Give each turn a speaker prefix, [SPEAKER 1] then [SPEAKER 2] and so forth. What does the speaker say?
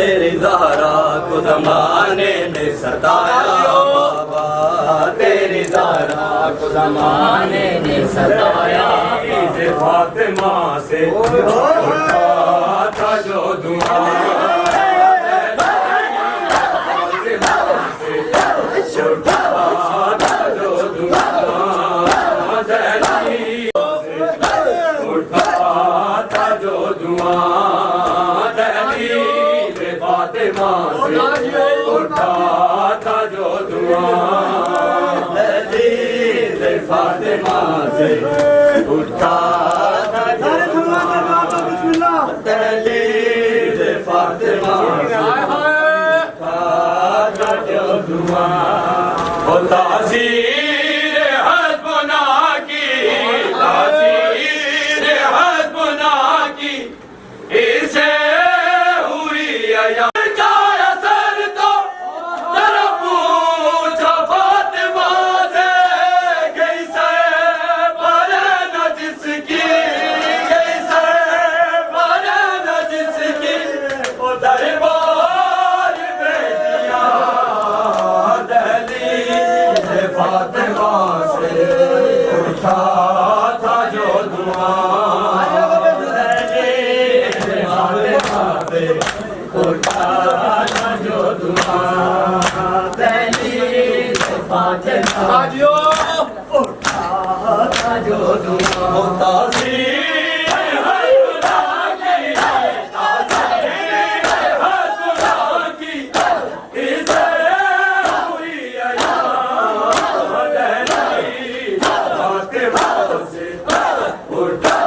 [SPEAKER 1] तेरी ज़हरा को ज़माने ने सताया बाबा, तेरी ज़हरा को ज़माने ने सताया। इसे फातिमा से उठा था जो धुआं, फातिमा से उठा था जो धुआं, दहलीज़ फातिमा से उठा था जो धुआं, दहलीज़ फातिमा से उठा था जो धुआं। वो ताज़ीर हस्बुना की, ताज़ीर हस्बुना की, इसे फातिमा से उठा था जो धुआं, फातिमा से उठा था जो धुआं, दहलीज़ फातिमा उठा था जो धुआं। ताज़ीर Urda